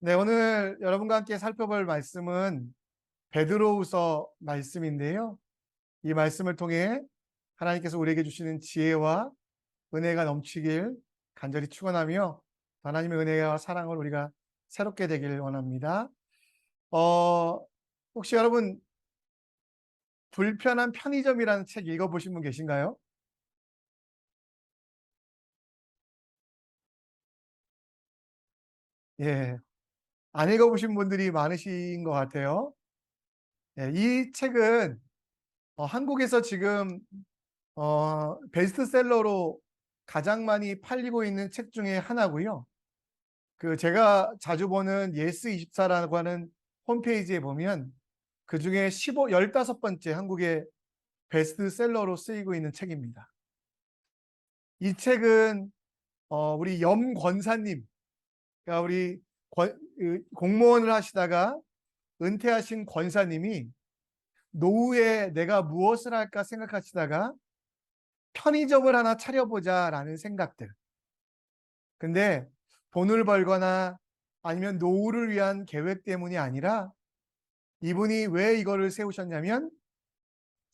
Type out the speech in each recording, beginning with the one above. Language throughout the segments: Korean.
네, 오늘 여러분과 함께 살펴볼 말씀은 베드로후서 말씀인데요. 이 말씀을 통해 하나님께서 우리에게 주시는 지혜와 은혜가 넘치길 간절히 축원하며 하나님의 은혜와 사랑을 우리가 새롭게 되기를 원합니다. 어, 혹시 여러분 불편한 편의점이라는 책 읽어보신 분 계신가요? 예, 안 읽어보신 분들이 많으신 것 같아요. 예, 이 책은 한국에서 지금 베스트셀러로 가장 많이 팔리고 있는 책 중에 하나고요. 제가 자주 보는 예스24라고 하는 홈페이지에 보면 그중에 15번째 한국의 베스트셀러로 쓰이고 있는 책입니다. 이 책은 우리 염 권사님, 그러니까 우리 공무원을 하시다가 은퇴하신 권사님이 노후에 내가 무엇을 할까 생각하시다가 편의점을 하나 차려보자라는 생각들. 근데 돈을 벌거나 아니면 노후를 위한 계획 때문이 아니라 이분이 왜 이거를 세우셨냐면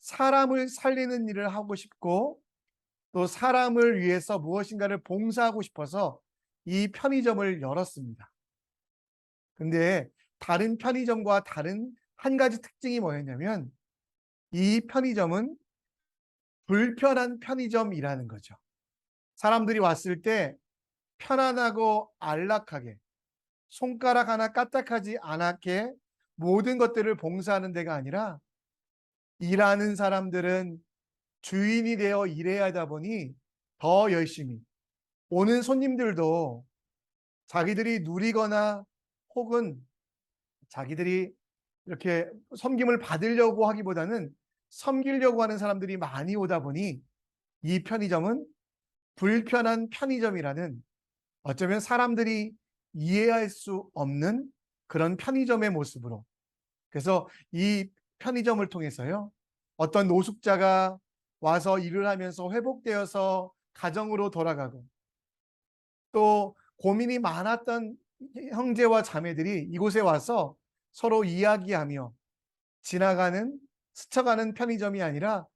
사람을 살리는 일을 하고 싶고 또 사람을 위해서 무엇인가를 봉사하고 싶어서 이 편의점을 열었습니다. 근데 다른 편의점과 다른 한 가지 특징이 뭐였냐면 이 편의점은 불편한 편의점이라는 거죠. 사람들이 왔을 때 편안하고 안락하게 손가락 하나 까딱하지 않게 모든 것들을 봉사하는 데가 아니라 일하는 사람들은 주인이 되어 일해야 하다 보니 더 열심히 오는 손님들도 자기들이 누리거나 혹은 자기들이 이렇게 섬김을 받으려고 하기보다는 섬기려고 하는 사람들이 많이 오다 보니 이 편의점은 불편한 편의점이라는 어쩌면 사람들이 이해할 수 없는 그런 편의점의 모습으로 그래서 이 편의점을 통해서요 어떤 노숙자가 와서 일을 하면서 회복되어서 가정으로 돌아가고 또 고민이 많았던 형제와 자매들이 이곳에 와서 서로 이야기하며 지나가는 스쳐가는 편의점이 아니라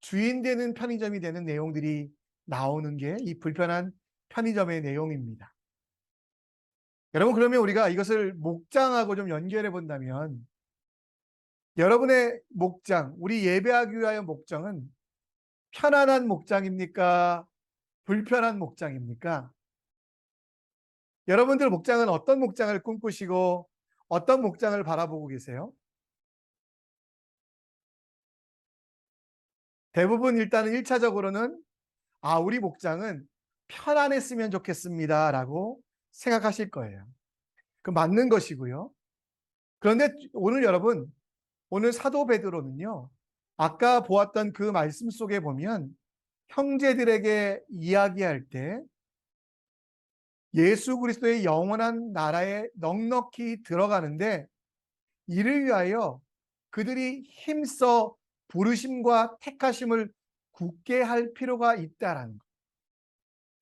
주인 되는 편의점이 되는 내용들이 나오는 게 이 불편한 편의점의 내용입니다. 여러분 그러면 우리가 이것을 목장하고 좀 연결해 본다면 여러분의 목장, 우리 예배하기 위하여 목장은 편안한 목장입니까? 불편한 목장입니까? 여러분들 목장은 어떤 목장을 꿈꾸시고 어떤 목장을 바라보고 계세요? 대부분 일단은 1차적으로는 우리 목장은 편안했으면 좋겠습니다라고 생각하실 거예요. 그 맞는 것이고요. 그런데 오늘 여러분, 오늘 사도 베드로는요. 아까 보았던 그 말씀 속에 보면 형제들에게 이야기할 때 예수 그리스도의 영원한 나라에 넉넉히 들어가는데 이를 위하여 그들이 힘써 부르심과 택하심을 굳게 할 필요가 있다라는 것.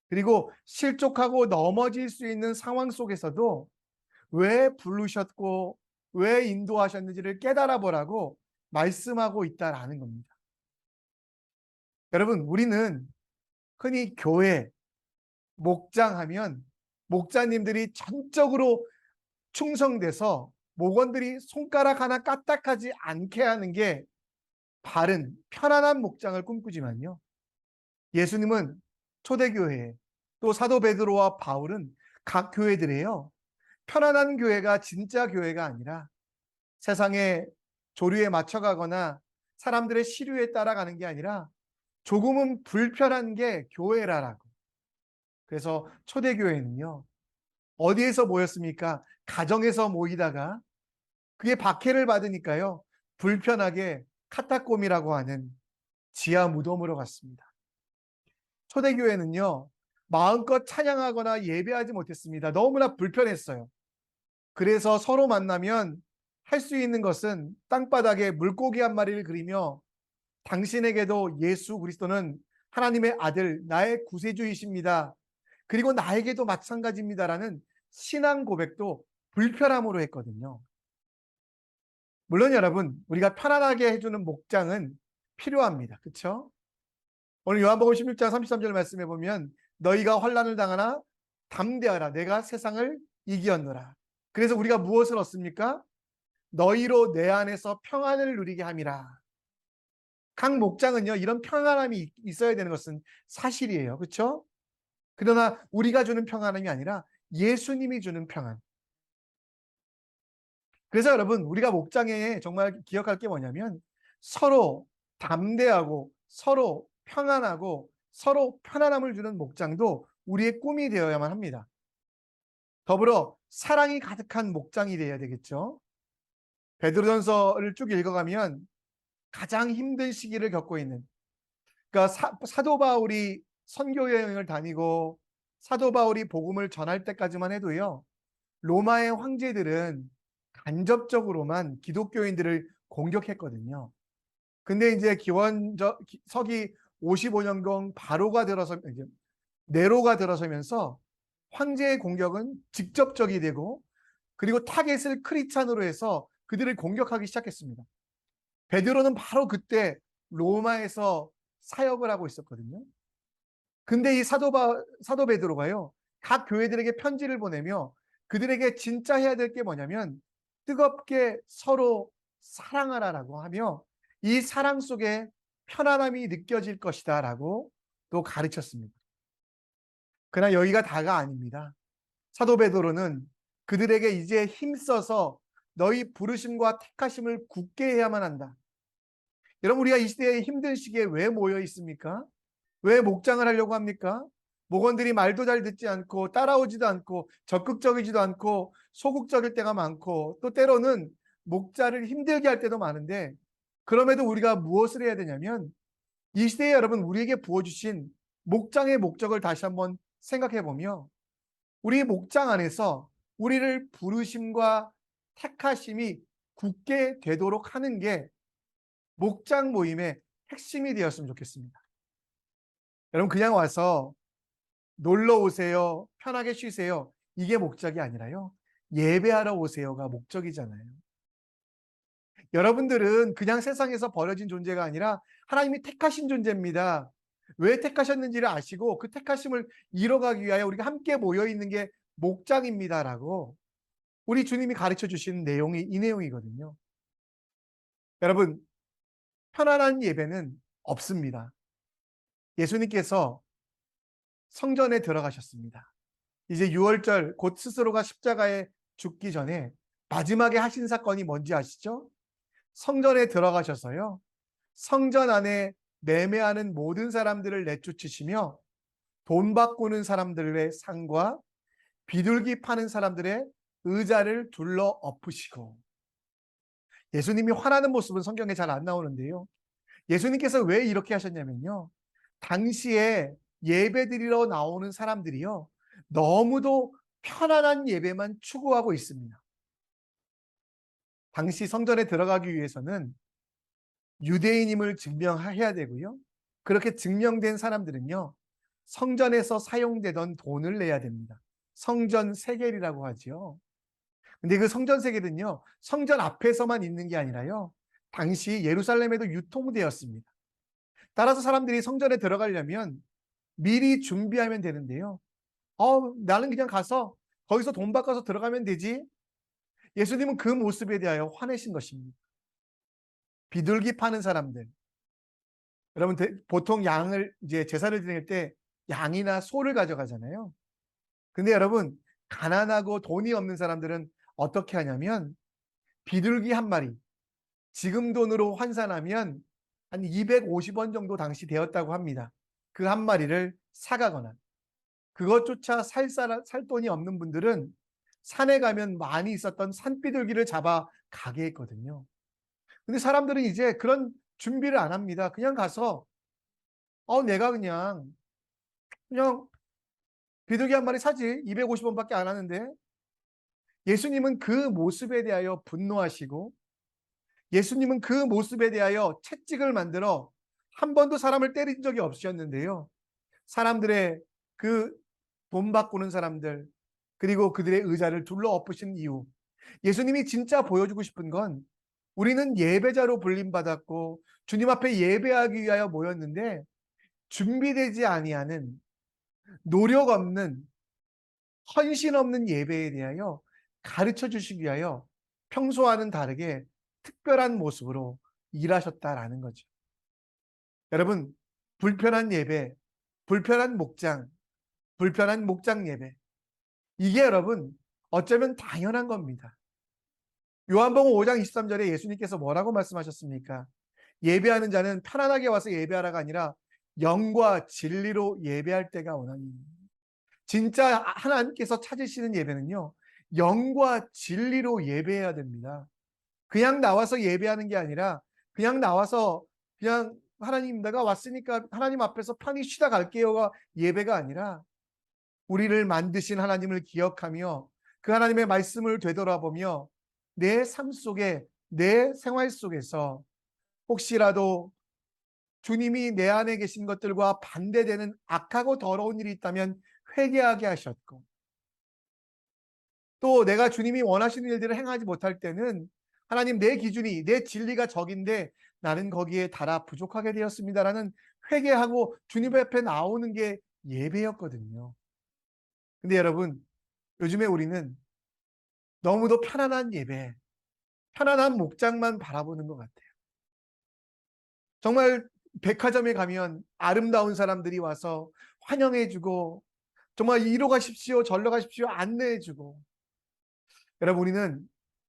그리고 실족하고 넘어질 수 있는 상황 속에서도 왜 부르셨고 왜 인도하셨는지를 깨달아 보라고 말씀하고 있다라는 겁니다. 여러분, 우리는 흔히 교회, 목장하면 목자님들이 전적으로 충성돼서 목원들이 손가락 하나 까딱하지 않게 하는 게 바른 편안한 목장을 꿈꾸지만요. 예수님은 초대교회 또 사도 베드로와 바울은 각 교회들이에요. 편안한 교회가 진짜 교회가 아니라 세상의 조류에 맞춰가거나 사람들의 시류에 따라가는 게 아니라 조금은 불편한 게 교회라라고. 그래서 초대교회는요. 어디에서 모였습니까? 가정에서 모이다가 그게 박해를 받으니까요. 불편하게 카타콤이라고 하는 지하 무덤으로 갔습니다. 초대교회는요. 마음껏 찬양하거나 예배하지 못했습니다. 너무나 불편했어요. 그래서 서로 만나면 할 수 있는 것은 땅바닥에 물고기 한 마리를 그리며 당신에게도 예수 그리스도는 하나님의 아들, 나의 구세주이십니다. 그리고 나에게도 마찬가지입니다라는 신앙 고백도 불편함으로 했거든요. 물론 여러분, 우리가 편안하게 해주는 목장은 필요합니다. 그렇죠? 오늘 요한복음 16장 33절 말씀해 보면 너희가 환난을 당하나 담대하라 내가 세상을 이기었노라. 그래서 우리가 무엇을 얻습니까? 너희로 내 안에서 평안을 누리게 함이라. 각 목장은요, 이런 평안함이 있어야 되는 것은 사실이에요. 그렇죠? 그러나 우리가 주는 평안함이 아니라 예수님이 주는 평안. 그래서 여러분, 우리가 목장에 정말 기억할 게 뭐냐면 서로 담대하고 서로 평안하고 서로 편안함을 주는 목장도 우리의 꿈이 되어야만 합니다. 더불어 사랑이 가득한 목장이 되어야 되겠죠. 베드로전서를 쭉 읽어가면 가장 힘든 시기를 겪고 있는, 그러니까 사도 바울이 선교 여행을 다니고 사도 바울이 복음을 전할 때까지만 해도요, 로마의 황제들은 간접적으로만 기독교인들을 공격했거든요. 근데 이제 서기 55년경 바로가 들어서 이제 네로가 들어서면서 황제의 공격은 직접적이 되고, 그리고 타겟을 크리스찬으로 해서 그들을 공격하기 시작했습니다. 베드로는 바로 그때 로마에서 사역을 하고 있었거든요. 근데 이 사도 베드로가요, 각 교회들에게 편지를 보내며 그들에게 진짜 해야 될 게 뭐냐면 뜨겁게 서로 사랑하라라고 하며 이 사랑 속에 편안함이 느껴질 것이다 라고 또 가르쳤습니다. 그러나 여기가 다가 아닙니다. 사도 베드로는 그들에게 이제 힘써서 너희 부르심과 택하심을 굳게 해야만 한다. 여러분, 우리가 이 시대의 힘든 시기에 왜 모여 있습니까? 왜 목장을 하려고 합니까? 목원들이 말도 잘 듣지 않고 따라오지도 않고 적극적이지도 않고 소극적일 때가 많고 또 때로는 목자를 힘들게 할 때도 많은데, 그럼에도 우리가 무엇을 해야 되냐면 이 시대에 여러분 우리에게 부어주신 목장의 목적을 다시 한번 생각해 보며 우리 목장 안에서 우리를 부르심과 택하심이 굳게 되도록 하는 게 목장 모임의 핵심이 되었으면 좋겠습니다. 여러분, 그냥 와서 놀러 오세요, 편하게 쉬세요, 이게 목적이 아니라요, 예배하러 오세요가 목적이잖아요. 여러분들은 그냥 세상에서 버려진 존재가 아니라 하나님이 택하신 존재입니다. 왜 택하셨는지를 아시고 그 택하심을 이뤄가기 위하여 우리가 함께 모여있는 게 목장입니다라고 우리 주님이 가르쳐 주신 내용이 이 내용이거든요. 여러분, 편안한 예배는 없습니다. 예수님께서 성전에 들어가셨습니다. 이제 6월절 곧 스스로가 십자가에 죽기 전에 마지막에 하신 사건이 뭔지 아시죠? 성전에 들어가셔서요, 성전 안에 매매하는 모든 사람들을 내쫓으시며 돈 바꾸는 사람들의 상과 비둘기 파는 사람들의 의자를 둘러 엎으시고, 예수님이 화나는 모습은 성경에 잘 안 나오는데요, 예수님께서 왜 이렇게 하셨냐면요, 당시에 예배드리러 나오는 사람들이요, 너무도 편안한 예배만 추구하고 있습니다. 당시 성전에 들어가기 위해서는 유대인임을 증명해야 되고요, 그렇게 증명된 사람들은요, 성전에서 사용되던 돈을 내야 됩니다. 성전 세겔이라고 하죠. 근데 그 성전 세겔은요, 성전 앞에서만 있는 게 아니라요, 당시 예루살렘에도 유통되었습니다. 따라서 사람들이 성전에 들어가려면 미리 준비하면 되는데요, 나는 그냥 가서 거기서 돈 바꿔서 들어가면 되지. 예수님은 그 모습에 대하여 화내신 것입니다. 비둘기 파는 사람들. 여러분, 보통 양을 이제 제사를 드릴 때 양이나 소를 가져가잖아요. 근데 여러분, 가난하고 돈이 없는 사람들은 어떻게 하냐면 비둘기 한 마리, 지금 돈으로 환산하면 한 250원 정도 당시 되었다고 합니다. 그 한 마리를 사가거나, 그것조차 살 돈이 없는 분들은 산에 가면 많이 있었던 산비둘기를 잡아 가게 했거든요. 근데 사람들은 이제 그런 준비를 안 합니다. 그냥 가서 내가 그냥 비둘기 한 마리 사지, 250원밖에 안 하는데. 예수님은 그 모습에 대하여 분노하시고 예수님은 그 모습에 대하여 채찍을 만들어 한 번도 사람을 때린 적이 없으셨는데요, 사람들의 그 돈 바꾸는 사람들, 그리고 그들의 의자를 둘러 엎으신 이유, 예수님이 진짜 보여주고 싶은 건 우리는 예배자로 불림받았고 주님 앞에 예배하기 위하여 모였는데 준비되지 아니하는, 노력 없는, 헌신 없는 예배에 대하여 가르쳐 주시기 위하여 평소와는 다르게 특별한 모습으로 일하셨다라는 거죠. 여러분, 불편한 예배, 불편한 목장, 불편한 목장 예배, 이게 여러분 어쩌면 당연한 겁니다. 요한복음 5장 23절에 예수님께서 뭐라고 말씀하셨습니까? 예배하는 자는 편안하게 와서 예배하라가 아니라 영과 진리로 예배할 때가 오나니. 진짜 하나님께서 찾으시는 예배는요, 영과 진리로 예배해야 됩니다. 그냥 나와서 예배하는 게 아니라 그냥 나와서 그냥 하나님 내가 왔으니까 하나님 앞에서 편히 쉬다 갈게요가 예배가 아니라 우리를 만드신 하나님을 기억하며 그 하나님의 말씀을 되돌아보며 내 삶 속에, 내 생활 속에서 혹시라도 주님이 내 안에 계신 것들과 반대되는 악하고 더러운 일이 있다면 회개하게 하셨고, 또 내가 주님이 원하시는 일들을 행하지 못할 때는 하나님 내 기준이, 내 진리가 적인데 나는 거기에 달아 부족하게 되었습니다라는 회개하고 주님 앞에 나오는 게 예배였거든요. 근데 여러분, 요즘에 우리는 너무도 편안한 예배, 편안한 목장만 바라보는 것 같아요. 정말 백화점에 가면 아름다운 사람들이 와서 환영해주고 정말 이리로 가십시오, 절로 가십시오 안내해주고, 여러분 우리는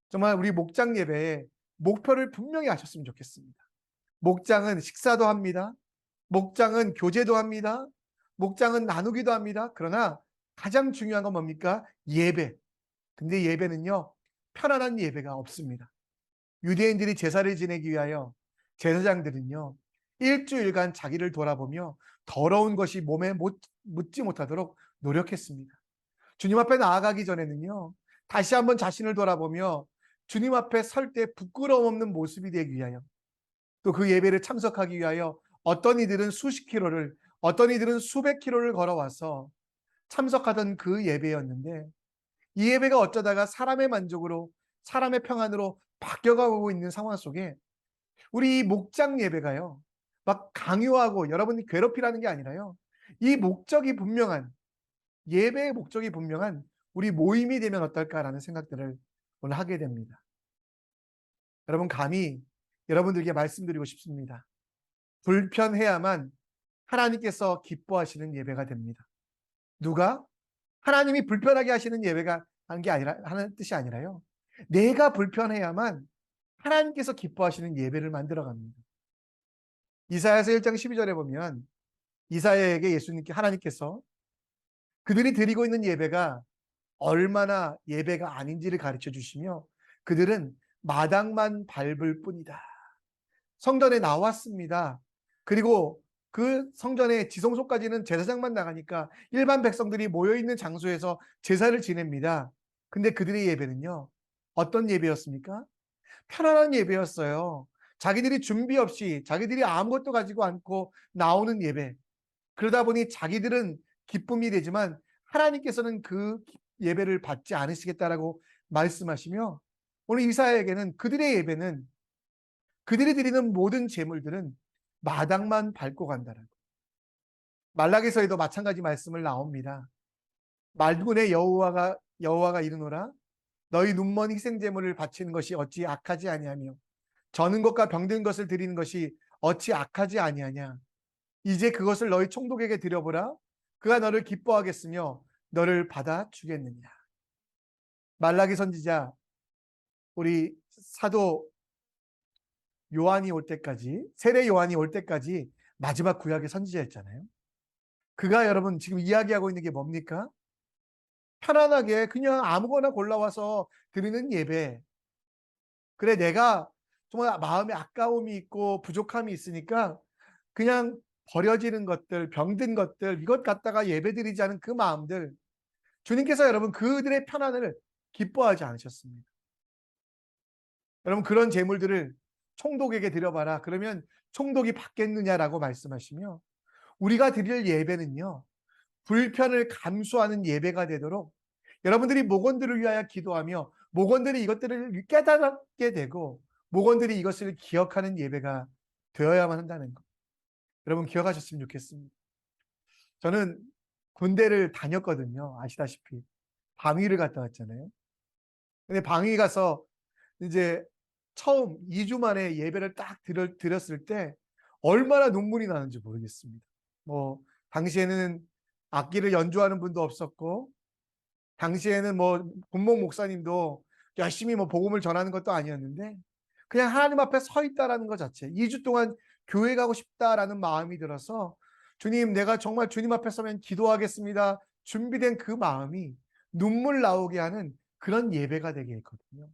정말 우리 목장 예배에 목표를 분명히 하셨으면 좋겠습니다. 목장은 식사도 합니다. 목장은 교제도 합니다. 목장은 나누기도 합니다. 그러나 가장 중요한 건 뭡니까? 예배. 근데 예배는요, 편안한 예배가 없습니다. 유대인들이 제사를 지내기 위하여 제사장들은요, 일주일간 자기를 돌아보며 더러운 것이 몸에 묻지 못하도록 노력했습니다. 주님 앞에 나아가기 전에는요, 다시 한번 자신을 돌아보며 주님 앞에 설 때 부끄러움 없는 모습이 되기 위하여, 또 그 예배를 참석하기 위하여 어떤 이들은 수십 킬로를, 어떤 이들은 수백 킬로를 걸어와서 참석하던 그 예배였는데, 이 예배가 어쩌다가 사람의 만족으로, 사람의 평안으로 바뀌어가고 있는 상황 속에 우리 목장 예배가요, 막 강요하고 여러분이 괴롭히라는 게 아니라요, 이 목적이 분명한, 예배의 목적이 분명한 우리 모임이 되면 어떨까라는 생각들을 오늘 하게 됩니다. 여러분, 감히 여러분들에게 말씀드리고 싶습니다. 불편해야만 하나님께서 기뻐하시는 예배가 됩니다. 누가? 하나님이 불편하게 하시는 예배가 하는 게 아니라, 하는 뜻이 아니라요, 내가 불편해야만 하나님께서 기뻐하시는 예배를 만들어 갑니다. 이사야서 1장 12절에 보면 이사야에게 예수님께 하나님께서 그들이 드리고 있는 예배가 얼마나 예배가 아닌지를 가르쳐 주시며, 그들은 마당만 밟을 뿐이다. 성전에 나왔습니다. 그리고 그 성전의 지성소까지는 제사장만 나가니까 일반 백성들이 모여있는 장소에서 제사를 지냅니다. 근데 그들의 예배는요, 어떤 예배였습니까? 편안한 예배였어요. 자기들이 준비 없이, 자기들이 아무것도 가지고 않고 나오는 예배. 그러다 보니 자기들은 기쁨이 되지만 하나님께서는 그 예배를 받지 않으시겠다라고 말씀하시며, 오늘 이사야에게는 그들의 예배는, 그들이 드리는 모든 제물들은 마당만 밟고 간다라고. 말라기서에도 마찬가지 말씀을 나옵니다. 만군의 여호와가 이르노라, 너희 눈먼 희생 제물을 바치는 것이 어찌 악하지 아니하며 저는 것과 병든 것을 드리는 것이 어찌 악하지 아니하냐. 이제 그것을 너희 총독에게 드려보라. 그가 너를 기뻐하겠으며 너를 받아 주겠느냐. 말라기 선지자, 우리 사도 요한이 올 때까지, 세례 요한이 올 때까지 마지막 구약의 선지자였잖아요. 그가 여러분 지금 이야기하고 있는 게 뭡니까? 편안하게 그냥 아무거나 골라와서 드리는 예배. 그래, 내가 정말 마음에 아까움이 있고 부족함이 있으니까 그냥 버려지는 것들, 병든 것들, 이것 갖다가 예배드리지 않은 그 마음들, 주님께서 여러분 그들의 편안을 기뻐하지 않으셨습니다. 여러분, 그런 제물들을 총독에게 드려봐라. 그러면 총독이 받겠느냐라고 말씀하시며, 우리가 드릴 예배는요, 불편을 감수하는 예배가 되도록 여러분들이 목원들을 위하여 기도하며 목원들이 이것들을 깨닫게 되고 목원들이 이것을 기억하는 예배가 되어야만 한다는 것. 여러분 기억하셨으면 좋겠습니다. 저는 군대를 다녔거든요. 아시다시피. 방위를 갔다 왔잖아요. 근데 방위 가서 이제 처음 2주 만에 예배를 딱 드렸을 때 얼마나 눈물이 나는지 모르겠습니다. 뭐 당시에는 악기를 연주하는 분도 없었고 당시에는 뭐 본목 목사님도 열심히 뭐 복음을 전하는 것도 아니었는데 그냥 하나님 앞에 서 있다라는 것 자체, 2주 동안 교회 가고 싶다라는 마음이 들어서 주님, 내가 정말 주님 앞에 서면 기도하겠습니다. 준비된 그 마음이 눈물 나오게 하는 그런 예배가 되게 했거든요.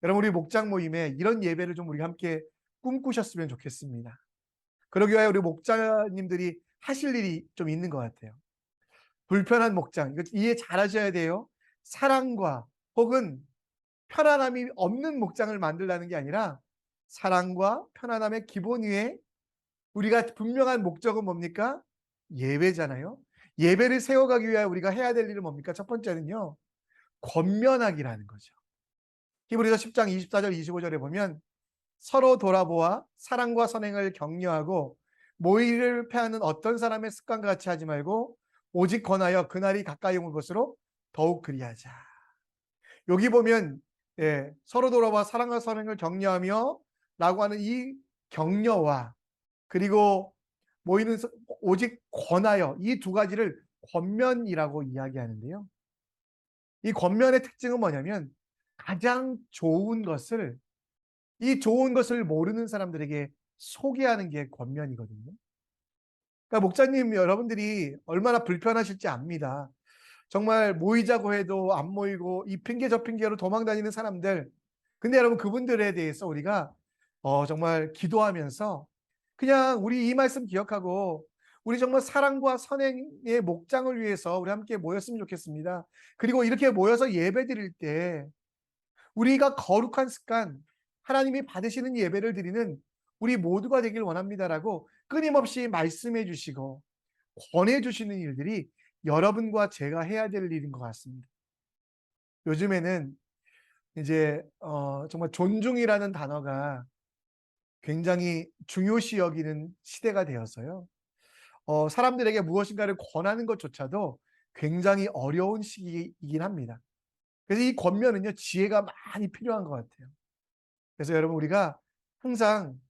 여러분, 우리 목장 모임에 이런 예배를 좀 우리 함께 꿈꾸셨으면 좋겠습니다. 그러기 위하여 우리 목자님들이 하실 일이 좀 있는 것 같아요. 불편한 목장, 이거 이해 잘 하셔야 돼요. 사랑과 혹은 편안함이 없는 목장을 만들라는 게 아니라 사랑과 편안함의 기본 위에 우리가 분명한 목적은 뭡니까? 예배잖아요. 예배를 세워가기 위하여 우리가 해야 될 일은 뭡니까? 첫 번째는요, 권면하기라는 거죠. 히브리서 10장 24절 25절에 보면 서로 돌아보아 사랑과 선행을 격려하고 모의를 패하는 어떤 사람의 습관과 같이 하지 말고 오직 권하여 그날이 가까이 온 것으로 더욱 그리하자. 여기 보면 서로 돌아봐 사랑과 선행을 격려하며 라고 하는 이 격려와 그리고 모이는 오직 권하여 이 두 가지를 권면이라고 이야기하는데요. 이 권면의 특징은 뭐냐면 가장 좋은 것을 이 좋은 것을 모르는 사람들에게 소개하는 게 권면이거든요. 그러니까 목사님 여러분들이 얼마나 불편하실지 압니다. 정말 모이자고 해도 안 모이고 이 핑계 저 핑계로 도망다니는 사람들. 근데 여러분 그분들에 대해서 우리가 정말 기도하면서 그냥 우리 이 말씀 기억하고 우리 정말 사랑과 선행의 목장을 위해서 우리 함께 모였으면 좋겠습니다. 그리고 이렇게 모여서 예배 드릴 때 우리가 거룩한 습관, 하나님이 받으시는 예배를 드리는 우리 모두가 되길 원합니다라고 끊임없이 말씀해 주시고 권해 주시는 일들이 여러분과 제가 해야 될 일인 것 같습니다. 요즘에는 이제 정말 존중이라는 단어가 굉장히 중요시 여기는 시대가 되어서요. 사람들에게 무엇인가를 권하는 것조차도 굉장히 어려운 시기이긴 합니다. 그래서 이 권면은요, 지혜가 많이 필요한 것 같아요. 그래서 여러분 우리가 항상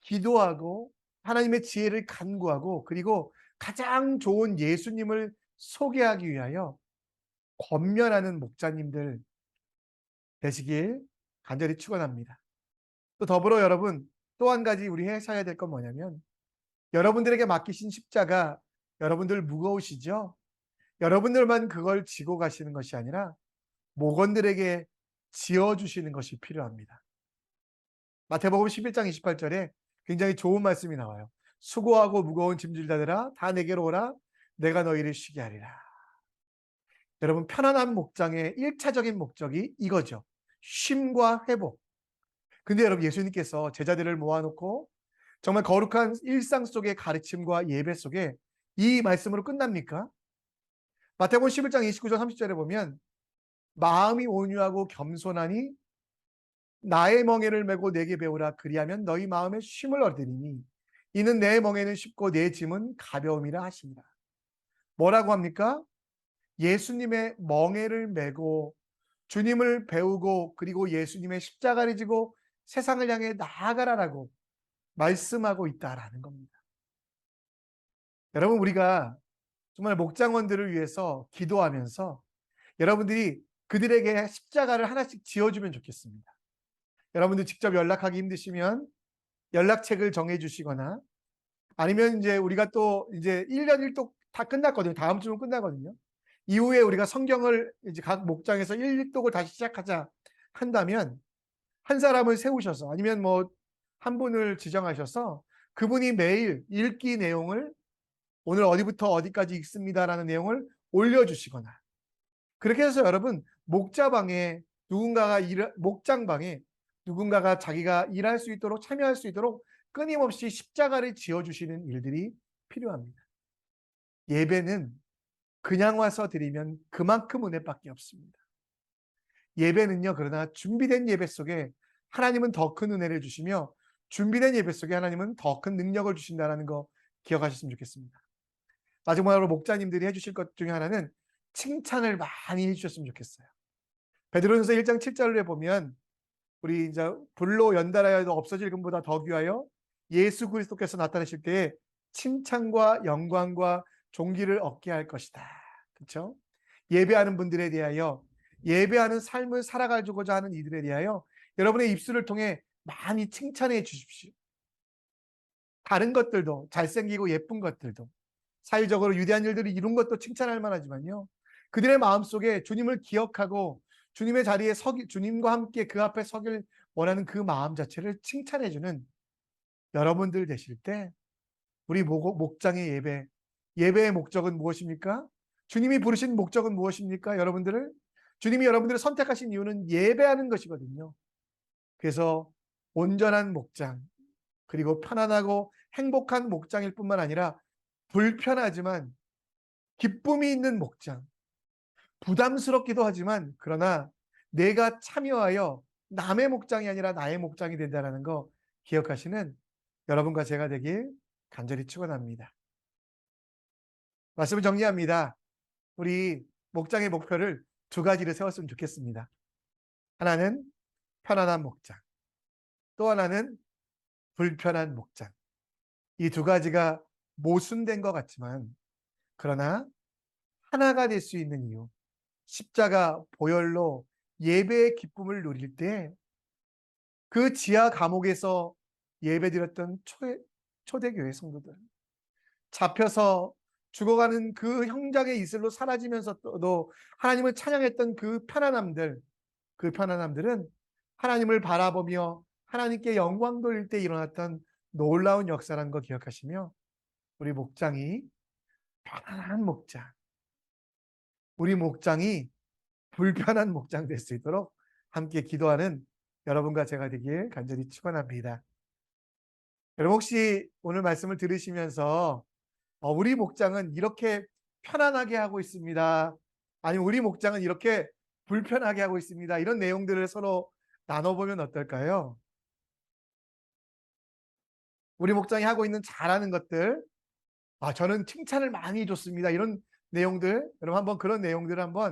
기도하고 하나님의 지혜를 간구하고 그리고 가장 좋은 예수님을 소개하기 위하여 권면하는 목자님들 되시길 간절히 축원합니다. 또 더불어 여러분 또 한 가지 우리 하셔야 될 건 뭐냐면 여러분들에게 맡기신 십자가 여러분들 무거우시죠? 여러분들만 그걸 지고 가시는 것이 아니라 목원들에게 지어주시는 것이 필요합니다. 마태복음 11장 28절에 굉장히 좋은 말씀이 나와요. 수고하고 무거운 짐질 자들아 다 내게로 오라 내가 너희를 쉬게 하리라. 여러분 편안한 목장의 1차적인 목적이 이거죠. 쉼과 회복. 근데 여러분 예수님께서 제자들을 모아놓고 정말 거룩한 일상 속의 가르침과 예배 속에 이 말씀으로 끝납니까? 마태복음 11장 29절 30절에 보면 마음이 온유하고 겸손하니 나의 멍에를 메고 내게 배우라 그리하면 너희 마음에 쉼을 얻으리니 이는 내 멍에는 쉽고 내 짐은 가벼움이라 하십니다. 뭐라고 합니까? 예수님의 멍에를 메고 주님을 배우고 그리고 예수님의 십자가를 지고 세상을 향해 나아가라라고 말씀하고 있다라는 겁니다. 여러분 우리가 정말 목장원들을 위해서 기도하면서 여러분들이 그들에게 십자가를 하나씩 지어주면 좋겠습니다. 여러분들 직접 연락하기 힘드시면 연락책을 정해 주시거나 아니면 이제 우리가 또 이제 1년 1독 다 끝났거든요. 다음 주면 끝나거든요. 이후에 우리가 성경을 이제 각 목장에서 1독을 다시 시작하자 한다면 한 사람을 세우셔서 아니면 뭐 한 분을 지정하셔서 그분이 매일 읽기 내용을 오늘 어디부터 어디까지 읽습니다라는 내용을 올려주시거나 그렇게 해서 여러분 목자방에 누군가가 목장방에 누군가가 자기가 일할 수 있도록 참여할 수 있도록 끊임없이 십자가를 지어주시는 일들이 필요합니다. 예배는 그냥 와서 드리면 그만큼 은혜밖에 없습니다. 예배는요, 그러나 준비된 예배 속에 하나님은 더 큰 은혜를 주시며 준비된 예배 속에 하나님은 더 큰 능력을 주신다는 거 기억하셨으면 좋겠습니다. 마지막으로 목자님들이 해주실 것 중에 하나는 칭찬을 많이 해주셨으면 좋겠어요. 베드로전서 1장 7절에 보면 우리 이제 불로 연달아야도 없어질 금보다 더 귀하여 예수 그리스도께서 나타나실 때에 칭찬과 영광과 존귀를 얻게 할 것이다. 그렇죠? 예배하는 분들에 대하여, 예배하는 삶을 살아가고자 하는 이들에 대하여 여러분의 입술을 통해 많이 칭찬해 주십시오. 다른 것들도, 잘생기고 예쁜 것들도, 사회적으로 유대한 일들을 이룬 것도 칭찬할 만하지만요, 그들의 마음속에 주님을 기억하고 주님의 자리에 주님과 함께 그 앞에 서길 원하는 그 마음 자체를 칭찬해 주는 여러분들 되실 때, 우리 목장의 예배의 목적은 무엇입니까? 주님이 부르신 목적은 무엇입니까? 주님이 여러분들을 선택하신 이유는 예배하는 것이거든요. 그래서 온전한 목장, 그리고 편안하고 행복한 목장일 뿐만 아니라 불편하지만 기쁨이 있는 목장, 부담스럽기도 하지만 그러나 내가 참여하여 남의 목장이 아니라 나의 목장이 된다는 거 기억하시는 여러분과 제가 되길 간절히 축원합니다. 말씀을 정리합니다. 우리 목장의 목표를 두 가지를 세웠으면 좋겠습니다. 하나는 편안한 목장, 또 하나는 불편한 목장. 이 두 가지가 모순된 것 같지만 그러나 하나가 될 수 있는 이유, 십자가 보혈로 예배의 기쁨을 누릴 때 그 지하 감옥에서 예배드렸던 초대교회 성도들, 잡혀서 죽어가는 그 형장의 이슬로 사라지면서도 하나님을 찬양했던 그 편안함들은 하나님을 바라보며 하나님께 영광 돌릴 때 일어났던 놀라운 역사라는 거 기억하시며 우리 목장이 편안한 목장, 우리 목장이 불편한 목장 될 수 있도록 함께 기도하는 여러분과 제가 되길 간절히 축원합니다. 여러분 혹시 오늘 말씀을 들으시면서 우리 목장은 이렇게 편안하게 하고 있습니다, 아니면 우리 목장은 이렇게 불편하게 하고 있습니다, 이런 내용들을 서로 나눠보면 어떨까요? 우리 목장이 하고 있는 잘하는 것들, 저는 칭찬을 많이 줬습니다, 이런 내용들, 여러분 한번 그런 내용들을 한번